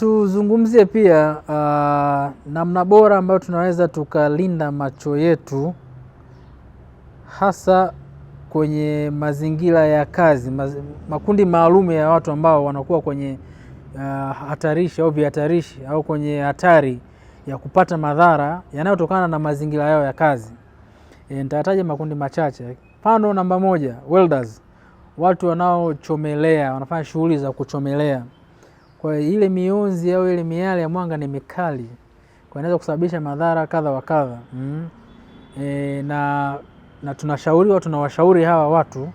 Tuzungumzie pia namna bora ambayo tunaweza tukalinda macho yetu hasa kwenye mazingira ya kazi, makundi maalum ya watu ambao wanakuwa kwenye hatarishi au vihatarishi au kwenye hatari ya kupata madhara yanayotokana na mazingira yao ya kazi. Nitataja makundi machache. Mfano namba moja, welders, watu wanaochomelea, wanafanya shughuli za kuchomelea. Kwa ile mionzi au ile miale ya mwanga ni mikali, kwa inaweza kusababisha madhara kadha wa kadha. Na tunawashauri hawa watu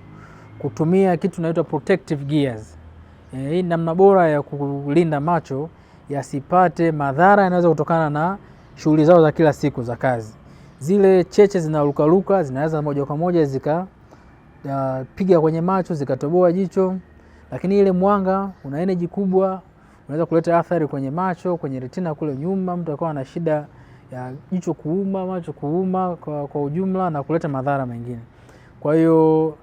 kutumia kitu inaitwa protective gears. Hii ni namna bora ya kulinda macho yasipate madhara yanaweza kutokana na shughuli zao za kila siku za kazi. Zile cheche zinarukaruka zinaweza moja kwa moja piga kwenye macho zikatoboa jicho, lakini ile mwanga una energy kubwa, unaweza kuleta athari kwenye macho, kwenye retina kule nyuma, mtu akawa na shida ya jicho kuuma, macho kuuma kwa ujumla na kuleta madhara mengine. Kwa hiyo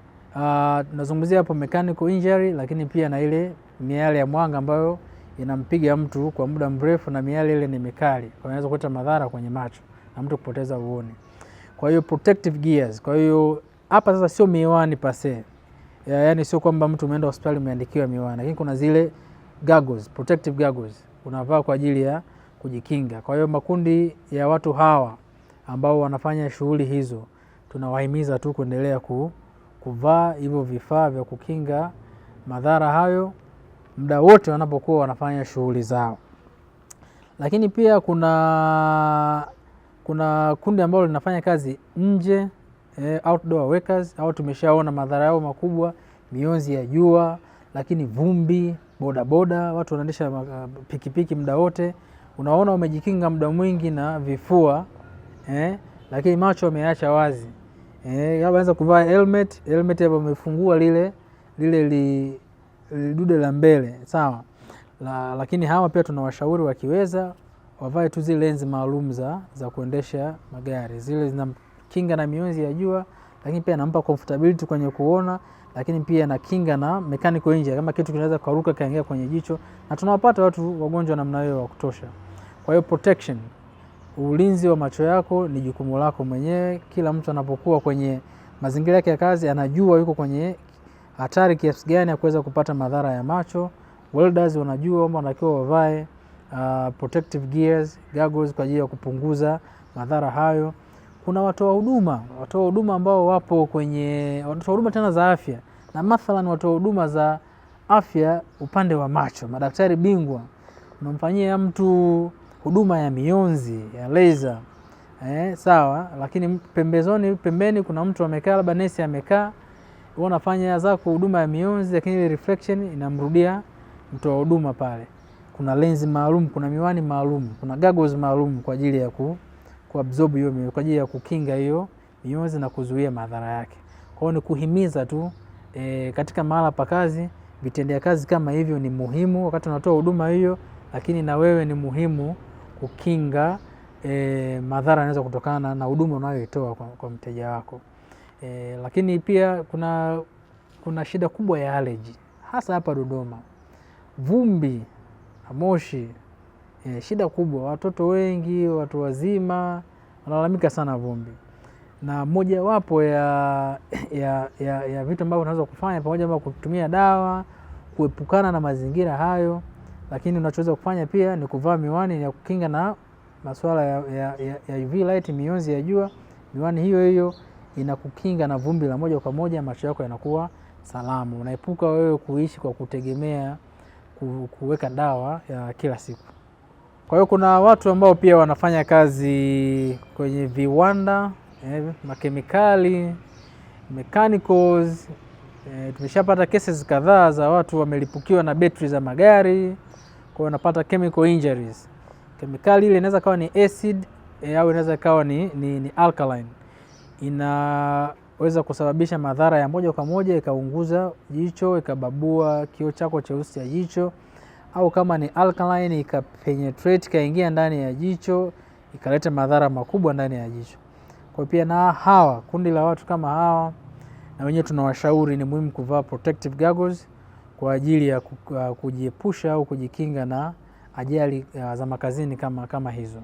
tunazungumzia hapo mechanical injury, lakini pia na ile miale ya mwanga ambayo inampiga mtu kwa muda mrefu na miale ile ni mikali, kwa inaweza kuleta madhara kwenye macho na mtu kupoteza uoni. Kwa hiyo protective gears. Kwa hiyo hapa sasa sio miwani pase. Yaani sio kwamba mtu umeenda hospitali umeandikiwa miwani, lakini kuna zile goggles, protective goggles unavaa kwa ajili ya kujikinga. Kwa hiyo makundi ya watu hawa ambao wanafanya shughuli hizo, tunawahimiza tu kuendelea kuvaa hivyo vifaa vya kukinga madhara hayo muda wote wanapokuwa wanafanya shughuli zao. Lakini pia kuna kundi ambalo linafanya kazi nje, outdoor workers, au tumeshaona madhara yao makubwa, mionzi ya jua, lakini vumbi, bodaboda, watu wanaendesha pikipiki muda wote, unaona umejikinga muda mwingi na vifua, lakini macho wameacha wazi. Waanza kuvaa helmet hapo umefungua lile dude la mbele, sawa. Lakini hawa pia tunawashauri wakiweza wavae tu zile lenzi maalum za kuendesha magari. Zile zinamkinga na mionzi ya jua, lakini pia inampa comfortability kwenye kuona, lakini pia na kinga na mechanical injury kama kitu kinaweza kuruka kaingia kwenye jicho, na tunawapata watu wagonjwa namna hiyo wa kutosha. Kwa hiyo protection, ulinzi wa macho yako ni jukumu lako mwenyewe. Kila mtu anapokuwa kwenye mazingira yake ya kazi anajua yuko kwenye hatari kiasi gani ya kuweza kupata madhara ya macho. Welders wanajua kwamba wanatakiwa wavae protective gears, goggles kwa ajili ya kupunguza madhara hayo. Kuna watoa huduma ambao wapo kwenye watoa huduma tena za afya, na mathalan watoa huduma za afya upande wa macho, madaktari bingwa. Unamfanyia mtu huduma ya mionzi ya laser, sawa, lakini pembeni kuna mtu amekaa, labda nesi amekaa, wewe unafanya zako huduma ya mionzi, lakini ile reflection inamrudia mtoa huduma pale. Kuna lenzi maalum, kuna miwani maalum, kuna goggles maalum kwa ajili ya kuabsorb hiyo, kwa ajili ya kukinga hiyo mionzi na kuzuia madhara yake. Kwa hiyo ni kuhimiza tu katika mahala pa kazi, vitendea kazi kama hivyo ni muhimu wakati unatoa huduma hiyo, lakini na wewe ni muhimu kukinga madhara yanaweza kutokana na huduma unayoitoa kwa mteja wako. Lakini pia kuna shida kubwa ya allergy, hasa hapa Dodoma. Vumbi, moshi, shida kubwa. Watoto wengi, watu wazima wanalalamika sana vumbi. Na moja wapo ya vitu ambavyo unaweza kufanya pamoja na kutumia dawa kuepukana na mazingira hayo, lakini unachoweza kufanya pia ni kuvaa miwani ya kukinga na masuala ya UV light, mionzi ya jua. Miwani hiyo inakukinga na vumbi la moja kwa moja, macho yako yanakuwa salama. Unaepuka wewe kuishi kwa kutegemea kuweka dawa ya kila siku. Kwa hiyo kuna watu ambao pia wanafanya kazi kwenye viwanda, makemikali, mechanicals. Tumeshapata cases kadhaa za watu wamelipukiwa na betri za magari, kwa hiyo wanapata chemical injuries. Kemikali ile inaweza kawa ni acid au inaweza kawa ni alkaline. Inaweza kusababisha madhara ya moja kwa moja, ikaunguza jicho, ikababua kioo chako cheusi ya jicho, au kama ni alkaline ikapenetrate kaingia ndani ya jicho, ikaleta madhara makubwa ndani ya jicho. Kwa pia na kundi la watu kama hawa, na wenyewe tunawashauri ni muhimu kuvaa protective goggles kwa ajili ya kujiepusha au kujikinga na ajali za makazini kama hizo.